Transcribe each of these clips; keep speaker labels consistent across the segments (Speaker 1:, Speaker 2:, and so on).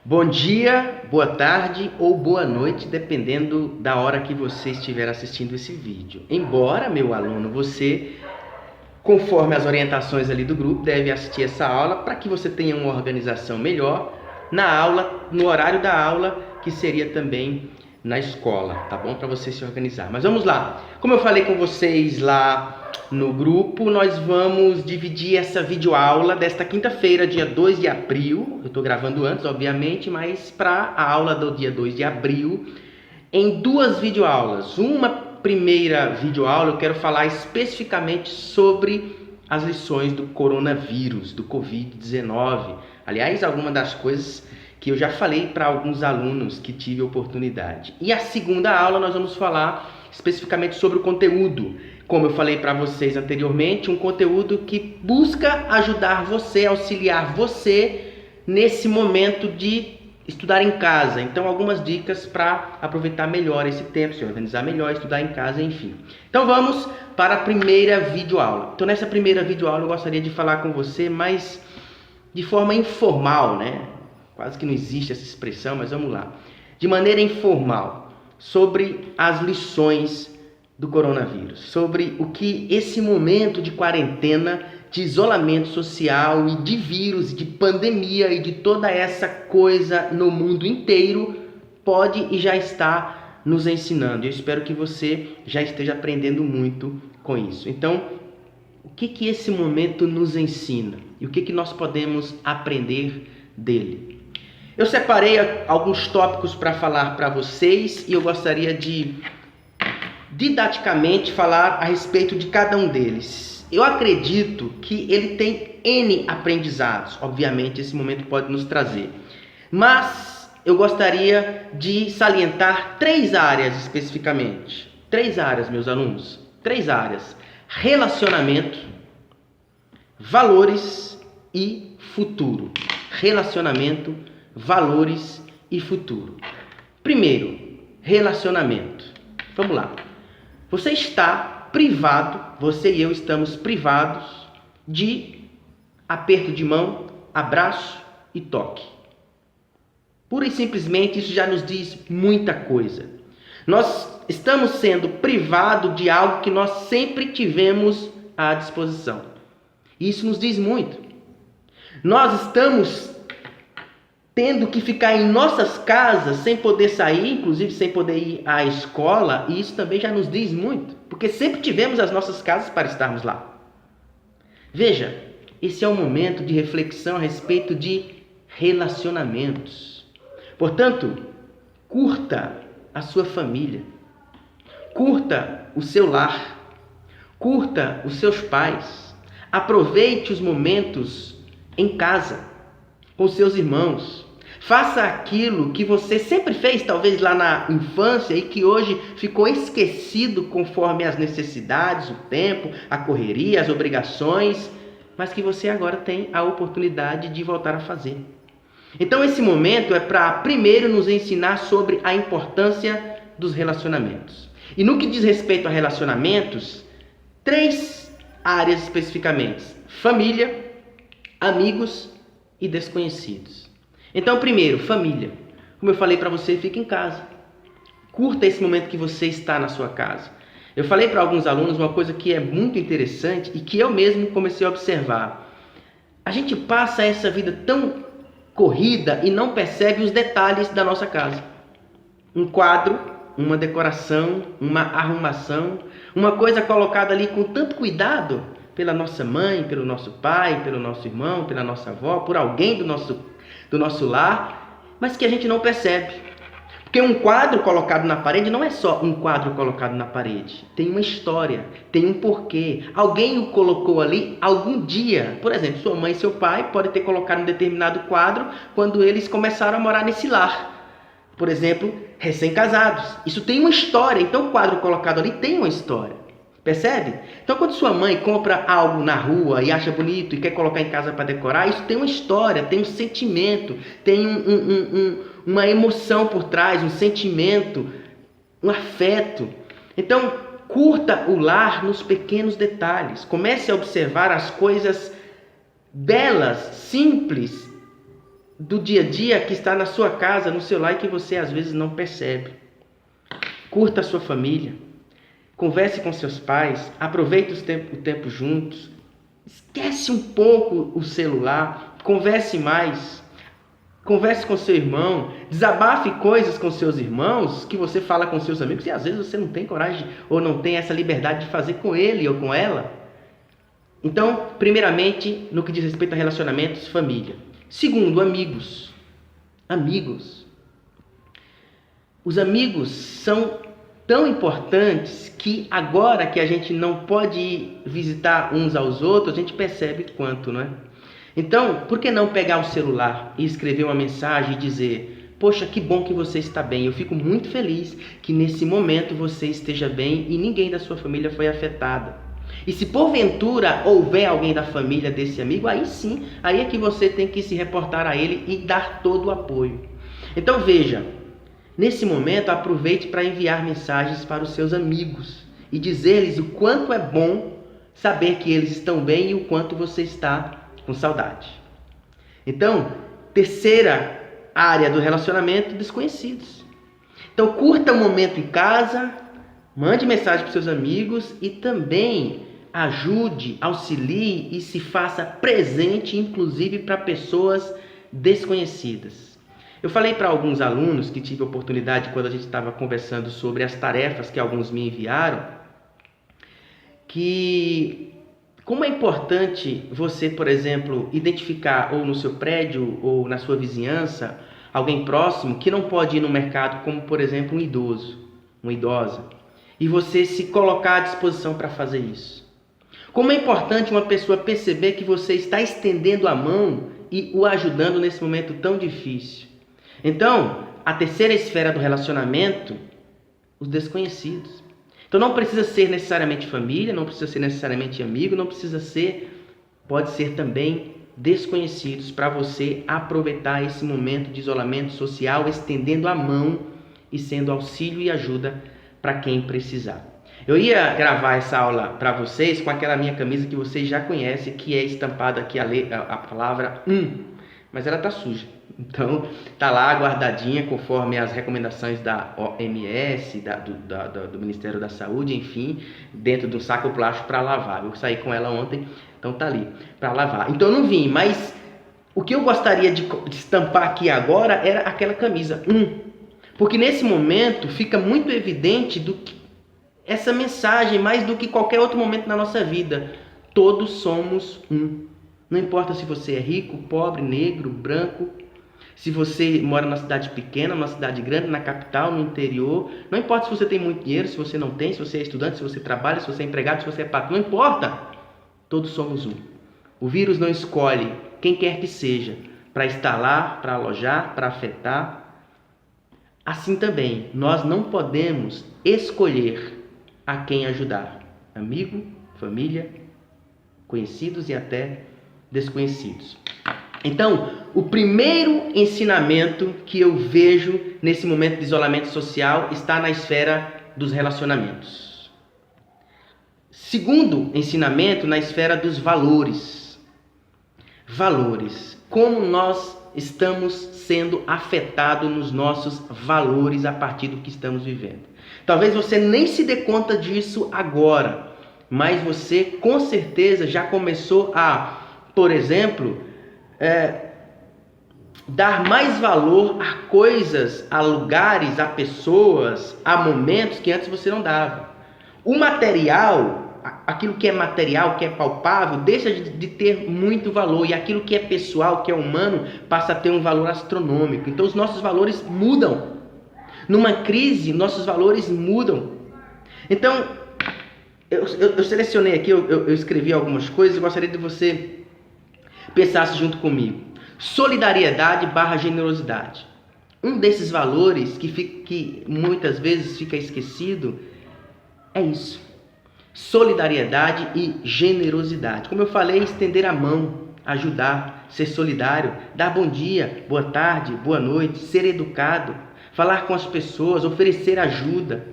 Speaker 1: Bom dia, boa tarde ou boa noite, dependendo da hora que você estiver assistindo esse vídeo. Embora, meu aluno, você, conforme as orientações ali do grupo, deve assistir essa aula para que você tenha uma organização melhor na aula, no horário da aula, que seria também na escola, tá bom? Para você se organizar. Mas vamos lá. Como eu falei com vocês lá no grupo, nós vamos dividir essa videoaula desta quinta-feira, dia 2 de abril. Eu estou gravando antes, obviamente, mas para a aula do dia 2 de abril, em duas videoaulas. Uma primeira videoaula eu quero falar especificamente sobre as lições do coronavírus, do Covid-19. Aliás, algumas das coisas que eu já falei para alguns alunos que tive oportunidade. E a segunda aula nós vamos falar especificamente sobre o conteúdo. Como eu falei para vocês anteriormente, um conteúdo que busca ajudar você, auxiliar você nesse momento de estudar em casa. Então, algumas dicas para aproveitar melhor esse tempo, se organizar melhor, estudar em casa, enfim. Então, vamos para a primeira videoaula. Então, nessa primeira videoaula eu gostaria de falar com você, mas de forma informal, né? Quase que não existe essa expressão, mas vamos lá. De maneira informal, sobre as lições do coronavírus, sobre o que esse momento de quarentena, de isolamento social e de vírus, de pandemia e de toda essa coisa no mundo inteiro pode e já está nos ensinando. Eu espero que você já esteja aprendendo muito com isso. Então, o que esse momento nos ensina e o que nós podemos aprender dele? Eu separei alguns tópicos para falar para vocês e eu gostaria de didaticamente falar a respeito de cada um deles. Eu acredito que ele tem N aprendizados, obviamente esse momento pode nos trazer. Mas eu gostaria de salientar três áreas especificamente. Três áreas, meus alunos. Três áreas: relacionamento, valores e futuro. Relacionamento, valores e futuro. Primeiro, relacionamento. Vamos lá. Você está privado, você e eu estamos privados de aperto de mão, abraço e toque. Pura e simplesmente isso já nos diz muita coisa. Nós estamos sendo privados de algo que nós sempre tivemos à disposição. Isso nos diz muito. Nós estamos tendo que ficar em nossas casas sem poder sair, inclusive sem poder ir à escola, e isso também já nos diz muito, porque sempre tivemos as nossas casas para estarmos lá. Veja, esse é um momento de reflexão a respeito de relacionamentos. Portanto, curta a sua família, curta o seu lar, curta os seus pais, aproveite os momentos em casa, com seus irmãos. Faça aquilo que você sempre fez, talvez lá na infância, e que hoje ficou esquecido conforme as necessidades, o tempo, a correria, as obrigações, mas que você agora tem a oportunidade de voltar a fazer. Então esse momento é para primeiro nos ensinar sobre a importância dos relacionamentos. E no que diz respeito a relacionamentos, três áreas especificamente: família, amigos e desconhecidos. Então, primeiro, família. Como eu falei para você, fique em casa. Curta esse momento que você está na sua casa. Eu falei para alguns alunos uma coisa que é muito interessante e que eu mesmo comecei a observar. A gente passa essa vida tão corrida e não percebe os detalhes da nossa casa. Um quadro, uma decoração, uma arrumação, uma coisa colocada ali com tanto cuidado pela nossa mãe, pelo nosso pai, pelo nosso irmão, pela nossa avó, por alguém do nosso lar, mas que a gente não percebe. Porque um quadro colocado na parede não é só um quadro colocado na parede. Tem uma história, tem um porquê. Alguém o colocou ali algum dia. Por exemplo, sua mãe e seu pai podem ter colocado um determinado quadro quando eles começaram a morar nesse lar. Por exemplo, recém-casados. Isso tem uma história, então o quadro colocado ali tem uma história. Percebe? Então, quando sua mãe compra algo na rua e acha bonito e quer colocar em casa para decorar, isso tem uma história, tem um sentimento, tem uma emoção por trás, um sentimento, um afeto. Então, curta o lar nos pequenos detalhes. Comece a observar as coisas belas, simples do dia a dia que está na sua casa, no seu lar e que você às vezes não percebe. Curta a sua família, converse com seus pais, aproveite o tempo juntos, esquece um pouco o celular, converse mais, converse com seu irmão, desabafe coisas com seus irmãos que você fala com seus amigos e às vezes você não tem coragem ou não tem essa liberdade de fazer com ele ou com ela. Então, primeiramente, no que diz respeito a relacionamentos, família. Segundo, amigos. Amigos. Os amigos são tão importantes que agora que a gente não pode ir visitar uns aos outros, a gente percebe quanto, não é? Então, por que não pegar o celular e escrever uma mensagem e dizer: poxa, que bom que você está bem, eu fico muito feliz que nesse momento você esteja bem e ninguém da sua família foi afetado. E se porventura houver alguém da família desse amigo, aí sim, aí é que você tem que se reportar a ele e dar todo o apoio. Então veja, nesse momento aproveite para enviar mensagens para os seus amigos e dizer-lhes o quanto é bom saber que eles estão bem e o quanto você está com saudade. Então, terceira área do relacionamento, desconhecidos. Então, curta o momento em casa, mande mensagem para os seus amigos e também ajude, auxilie e se faça presente, inclusive para pessoas desconhecidas. Eu falei para alguns alunos que tive a oportunidade, quando a gente estava conversando sobre as tarefas que alguns me enviaram, que como é importante você, por exemplo, identificar ou no seu prédio ou na sua vizinhança alguém próximo que não pode ir no mercado, como por exemplo um idoso, uma idosa, e você se colocar à disposição para fazer isso. Como é importante uma pessoa perceber que você está estendendo a mão e o ajudando nesse momento tão difícil. Então, a terceira esfera do relacionamento, os desconhecidos. Então não precisa ser necessariamente família, não precisa ser necessariamente amigo, não precisa ser, pode ser também desconhecidos, para você aproveitar esse momento de isolamento social, estendendo a mão e sendo auxílio e ajuda para quem precisar. Eu ia gravar essa aula para vocês com aquela minha camisa que vocês já conhecem, que é estampada aqui a palavra mas ela está suja. Então, está lá guardadinha conforme as recomendações da OMS, do Ministério da Saúde, enfim, dentro de um saco plástico para lavar. Eu saí com ela ontem, então está ali para lavar. Então, eu não vim, mas o que eu gostaria de estampar aqui agora era aquela camisa, porque nesse momento fica muito evidente do que essa mensagem, mais do que qualquer outro momento na nossa vida. Todos somos um. Não importa se você é rico, pobre, negro, branco, se você mora numa cidade pequena, numa cidade grande, na capital, no interior. Não importa se você tem muito dinheiro, se você não tem, se você é estudante, se você trabalha, se você é empregado, se você é patrão. Não importa. Todos somos um. O vírus não escolhe quem quer que seja para estar lá, para alojar, para afetar. Assim também, nós não podemos escolher a quem ajudar. Amigo, família, conhecidos e até desconhecidos. Então, o primeiro ensinamento que eu vejo nesse momento de isolamento social está na esfera dos relacionamentos. Segundo ensinamento, na esfera dos valores. Valores. Como nós estamos sendo afetados nos nossos valores a partir do que estamos vivendo. Talvez você nem se dê conta disso agora, mas você com certeza já começou a, por exemplo, dar mais valor a coisas, a lugares, a pessoas, a momentos que antes você não dava. O material, aquilo que é material, que é palpável, deixa de ter muito valor, e aquilo que é pessoal, que é humano, passa a ter um valor astronômico. Então os nossos valores mudam. Numa crise, nossos valores mudam. Então, eu selecionei aqui, eu escrevi algumas coisas e gostaria de você pensasse junto comigo. Solidariedade / generosidade. Um desses valores que muitas vezes fica esquecido é isso. Solidariedade e generosidade. Como eu falei, estender a mão, ajudar, ser solidário, dar bom dia, boa tarde, boa noite, ser educado, falar com as pessoas, oferecer ajuda.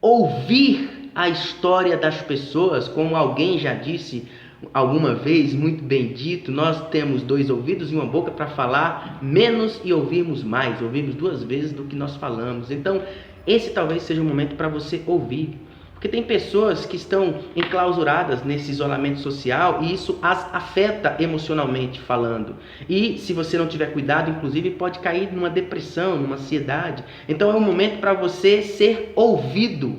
Speaker 1: Ouvir a história das pessoas, como alguém já disse, alguma vez, muito bem dito, nós temos 2 ouvidos e uma boca para falar menos e ouvirmos mais, ouvimos 2 vezes do que nós falamos. Então, esse talvez seja o momento para você ouvir. Porque tem pessoas que estão enclausuradas nesse isolamento social e isso as afeta emocionalmente falando. E se você não tiver cuidado, inclusive pode cair numa depressão, numa ansiedade. Então é um momento para você ser ouvido,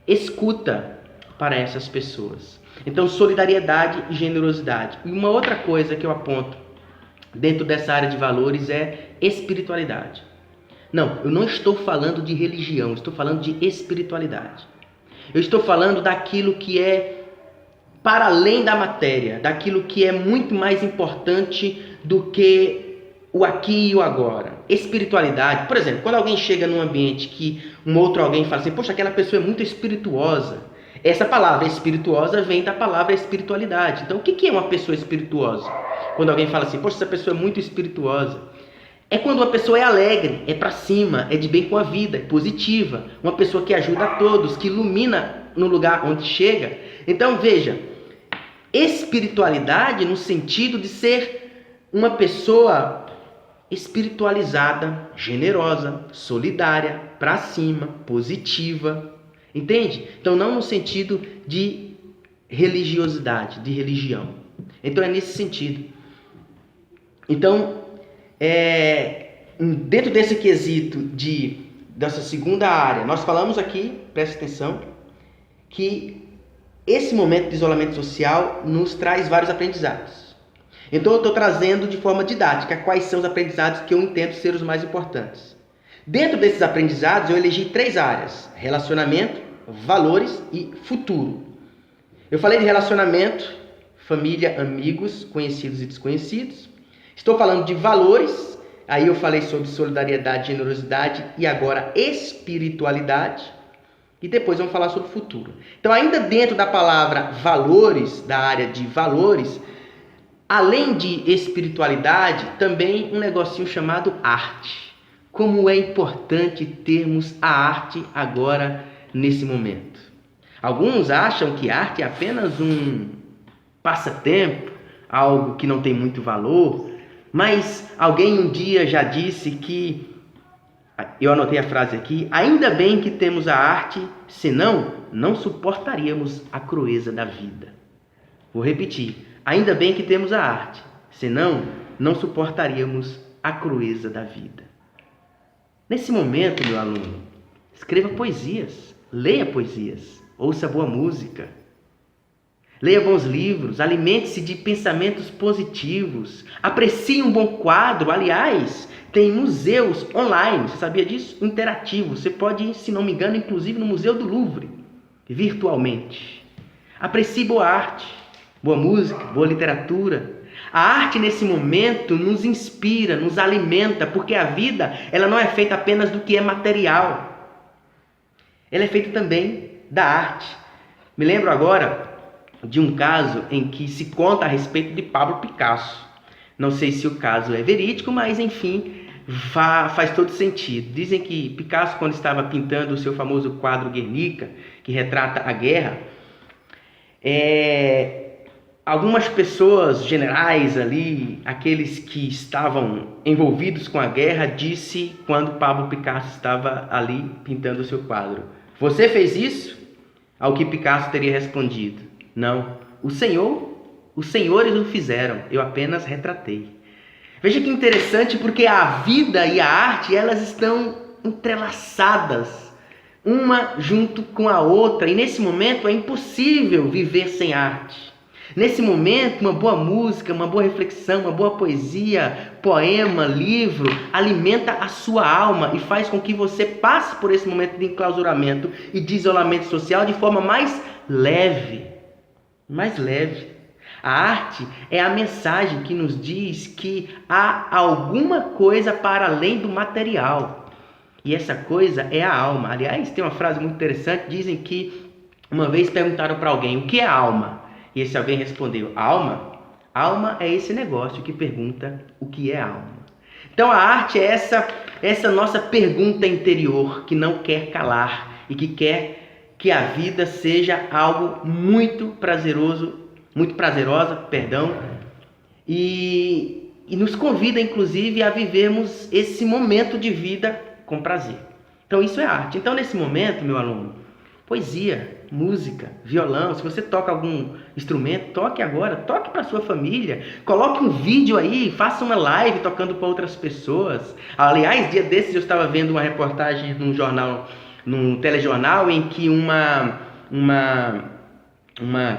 Speaker 1: escuta para essas pessoas. Então solidariedade e generosidade. E uma outra coisa que eu aponto dentro dessa área de valores é espiritualidade. Não, eu não estou falando de religião, estou falando de espiritualidade. Eu estou falando daquilo que é para além da matéria, daquilo que é muito mais importante do que o aqui e o agora. Espiritualidade, por exemplo, quando alguém chega num ambiente que um outro alguém fala assim, poxa, aquela pessoa é muito espirituosa. Essa palavra espirituosa vem da palavra espiritualidade. Então, o que é uma pessoa espirituosa? Quando alguém fala assim, poxa, essa pessoa é muito espirituosa. É quando uma pessoa é alegre, é para cima, é de bem com a vida, é positiva. Uma pessoa que ajuda a todos, que ilumina no lugar onde chega. Então veja, espiritualidade no sentido de ser uma pessoa espiritualizada, generosa, solidária, para cima, positiva. Entende? Então não no sentido de religiosidade, de religião. Então é nesse sentido. Então, dentro desse quesito dessa segunda área, nós falamos aqui, preste atenção, que esse momento de isolamento social nos traz vários aprendizados. Então eu estou trazendo de forma didática quais são os aprendizados que eu entendo ser os mais importantes. Dentro desses aprendizados eu elegi 3 áreas: relacionamento, valores e futuro. Eu falei de relacionamento, família, amigos, conhecidos e desconhecidos. Estou falando de valores, aí eu falei sobre solidariedade, generosidade e agora espiritualidade. E depois vamos falar sobre futuro. Então, ainda dentro da palavra valores, da área de valores, além de espiritualidade, também um negocinho chamado arte. Como é importante termos a arte agora, nesse momento. Alguns acham que arte é apenas um passatempo, algo que não tem muito valor, mas alguém um dia já disse que, eu anotei a frase aqui, ainda bem que temos a arte, senão não suportaríamos a crueza da vida. Vou repetir, ainda bem que temos a arte, senão não suportaríamos a crueza da vida. Nesse momento, meu aluno, escreva poesias, leia poesias, ouça boa música, leia bons livros, alimente-se de pensamentos positivos, aprecie um bom quadro. Aliás, tem museus online, você sabia disso? Interativos. Você pode ir, se não me engano, inclusive no Museu do Louvre, virtualmente. Aprecie boa arte, boa música, boa literatura. A arte nesse momento nos inspira, nos alimenta, porque a vida ela não é feita apenas do que é material. Ela é feita também da arte. Me lembro agora de um caso em que se conta a respeito de Pablo Picasso. Não sei se o caso é verídico, mas enfim, faz todo sentido. Dizem que Picasso, quando estava pintando o seu famoso quadro Guernica, que retrata a guerra, algumas pessoas, generais ali, aqueles que estavam envolvidos com a guerra, disse quando Pablo Picasso estava ali pintando o seu quadro: "Você fez isso?" Ao que Picasso teria respondido: "Não, os senhores o fizeram, eu apenas retratei." Veja que interessante, porque a vida e a arte, elas estão entrelaçadas, uma junto com a outra, e nesse momento é impossível viver sem arte. Nesse momento, uma boa música, uma boa reflexão, uma boa poesia, poema, livro, alimenta a sua alma e faz com que você passe por esse momento de enclausuramento e de isolamento social de forma mais leve. Mais leve. A arte é a mensagem que nos diz que há alguma coisa para além do material. E essa coisa é a alma. Aliás, tem uma frase muito interessante, dizem que uma vez perguntaram para alguém: "O que é alma?" E esse alguém respondeu: "Alma? Alma é esse negócio que pergunta o que é alma." Então a arte é essa nossa pergunta interior que não quer calar e que quer que a vida seja algo muito prazeroso, muito prazerosa, perdão, e nos convida, inclusive, a vivermos esse momento de vida com prazer. Então, isso é arte. Então, nesse momento, meu aluno, poesia, música, violão, se você toca algum instrumento, toque agora, toque para sua família, coloque um vídeo aí, faça uma live tocando para outras pessoas. Aliás, dia desses eu estava vendo uma reportagem num jornal, num telejornal, em que uma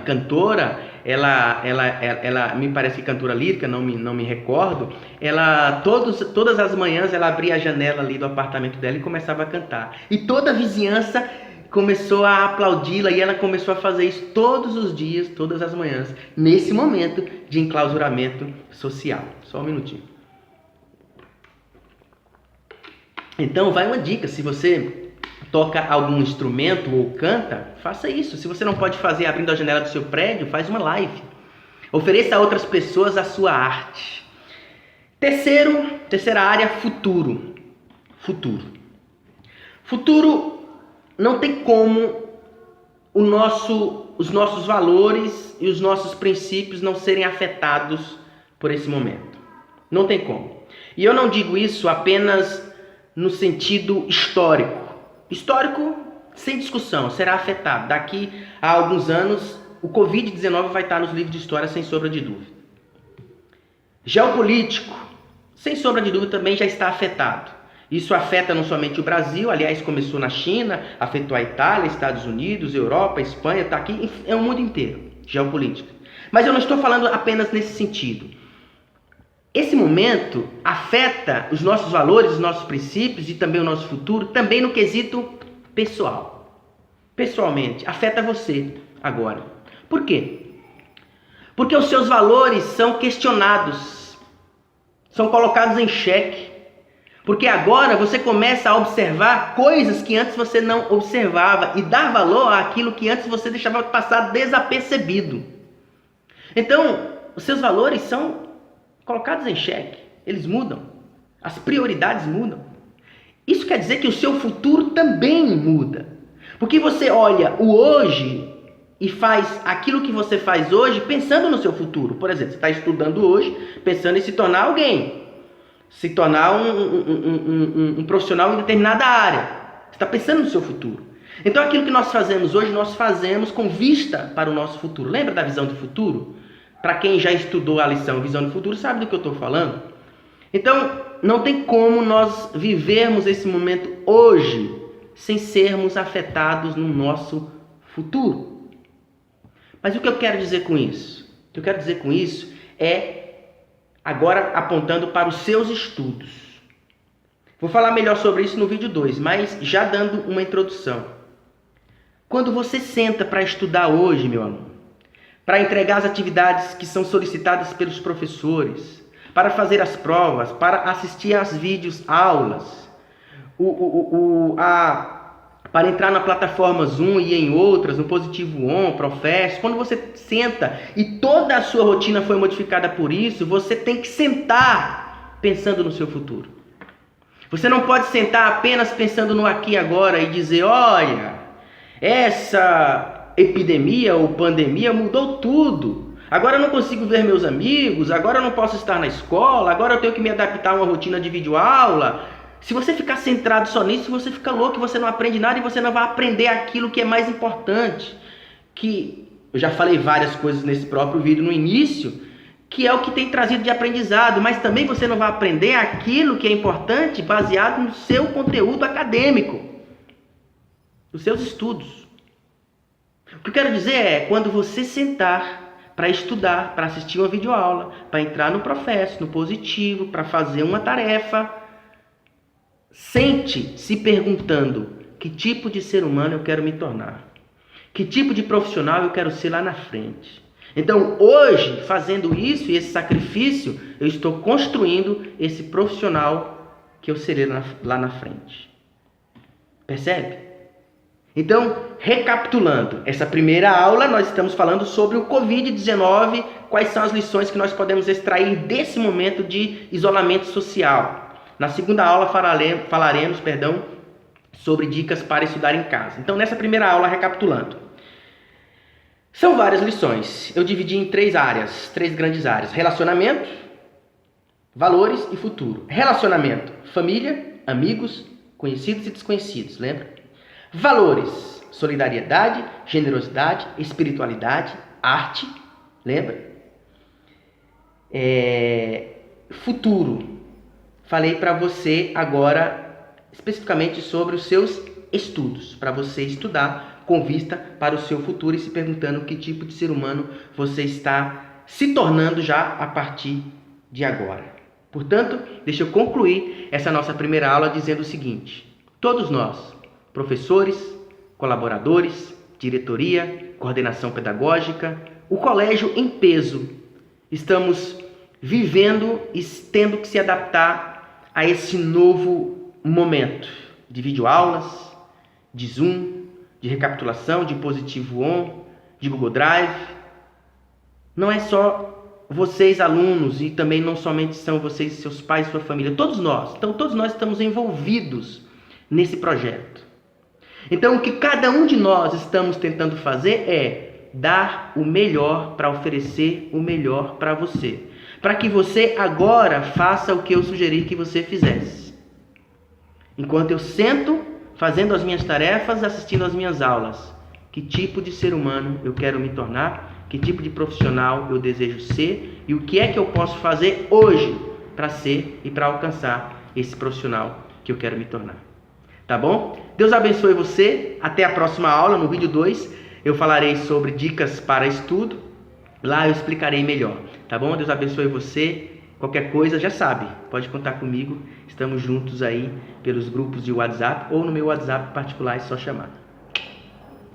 Speaker 1: cantora, ela me parece cantora lírica, não me recordo, ela todas as manhãs ela abria a janela ali do apartamento dela e começava a cantar. E toda a vizinhança começou a aplaudi-la e ela começou a fazer isso todos os dias, todas as manhãs, nesse momento de enclausuramento social. Só um minutinho. Então, vai uma dica, se você toca algum instrumento ou canta, faça isso. Se você não pode fazer abrindo a janela do seu prédio, faz uma live. Ofereça a outras pessoas a sua arte. Terceira área, futuro. Futuro não tem como os nossos valores e os nossos princípios não serem afetados por esse momento. Não tem como. E eu não digo isso apenas no sentido histórico. Histórico, sem discussão, será afetado. Daqui a alguns anos, o Covid-19 vai estar nos livros de história, sem sombra de dúvida. Geopolítico, sem sombra de dúvida, também já está afetado. Isso afeta não somente o Brasil, aliás, começou na China, afetou a Itália, Estados Unidos, Europa, Espanha, está aqui, é o mundo inteiro, geopolítica. Mas eu não estou falando apenas nesse sentido. Esse momento afeta os nossos valores, os nossos princípios e também o nosso futuro, também no quesito pessoal. Pessoalmente, afeta você agora. Por quê? Porque os seus valores são questionados, são colocados em xeque. Porque agora você começa a observar coisas que antes você não observava e dar valor àquilo que antes você deixava passar desapercebido. Então, os seus valores são colocados em xeque, eles mudam, as prioridades mudam. Isso quer dizer que o seu futuro também muda. Porque você olha o hoje e faz aquilo que você faz hoje pensando no seu futuro. Por exemplo, você está estudando hoje pensando em se tornar alguém. Se tornar um profissional em determinada área. Você está pensando no seu futuro. Então aquilo que nós fazemos hoje, nós fazemos com vista para o nosso futuro. Lembra da visão do futuro? Para quem já estudou a lição Visão do Futuro, sabe do que eu estou falando? Então, não tem como nós vivermos esse momento hoje sem sermos afetados no nosso futuro. Mas o que eu quero dizer com isso? O que eu quero dizer com isso é agora apontando para os seus estudos. Vou falar melhor sobre isso no vídeo 2, mas já dando uma introdução. Quando você senta para estudar hoje, meu aluno, para entregar as atividades que são solicitadas pelos professores, para fazer as provas, para assistir às vídeos aulas, para entrar na plataforma Zoom e em outras, no Positivo On, Professo, quando você senta e toda a sua rotina foi modificada por isso, você tem que sentar pensando no seu futuro. Você não pode sentar apenas pensando no aqui e agora e dizer, olha, essa epidemia ou pandemia mudou tudo. Agora eu não consigo ver meus amigos, agora eu não posso estar na escola, agora eu tenho que me adaptar a uma rotina de videoaula. Se você ficar centrado só nisso, você fica louco, você não aprende nada e você não vai aprender aquilo que é mais importante. Que eu já falei várias coisas nesse próprio vídeo no início, que é o que tem trazido de aprendizado, mas também você não vai aprender aquilo que é importante baseado no seu conteúdo acadêmico, nos seus estudos. O que eu quero dizer é, quando você sentar para estudar, para assistir uma videoaula, para entrar no Professo, no Positivo, para fazer uma tarefa, sente se perguntando que tipo de ser humano eu quero me tornar, que tipo de profissional eu quero ser lá na frente. Então hoje, fazendo isso e esse sacrifício, eu estou construindo esse profissional que eu serei lá na frente. Percebe? Então, recapitulando, essa primeira aula nós estamos falando sobre o Covid-19, quais são as lições que nós podemos extrair desse momento de isolamento social. Na segunda aula falaremos sobre dicas para estudar em casa. Então, nessa primeira aula, recapitulando. São várias lições. Eu dividi em 3 áreas, 3 grandes áreas: relacionamento, valores e futuro. Relacionamento: família, amigos, conhecidos e desconhecidos, lembra? Valores: solidariedade, generosidade, espiritualidade, arte, lembra? Futuro: falei para você agora especificamente sobre os seus estudos, para você estudar com vista para o seu futuro e se perguntando que tipo de ser humano você está se tornando já a partir de agora. Portanto, deixa eu concluir essa nossa primeira aula dizendo o seguinte: todos nós, professores, colaboradores, diretoria, coordenação pedagógica, o colégio em peso, estamos vivendo e tendo que se adaptar a esse novo momento de videoaulas, de Zoom, de recapitulação, de positivo on, de Google Drive. Não é só vocês, alunos, e também não somente são vocês, seus pais, sua família, todos nós. Então, todos nós estamos envolvidos nesse projeto. Então, o que cada um de nós estamos tentando fazer é dar o melhor para oferecer o melhor para você. Para que você agora faça o que eu sugeri que você fizesse. Enquanto eu sento fazendo as minhas tarefas, assistindo às minhas aulas, que tipo de ser humano eu quero me tornar, que tipo de profissional eu desejo ser e o que é que eu posso fazer hoje para ser e para alcançar esse profissional que eu quero me tornar. Tá bom? Deus abençoe você. Até a próxima aula. No vídeo 2 eu falarei sobre dicas para estudo. Lá eu explicarei melhor. Tá bom? Deus abençoe você. Qualquer coisa já sabe, pode contar comigo. Estamos juntos aí pelos grupos de WhatsApp ou no meu WhatsApp particular, é só chamar.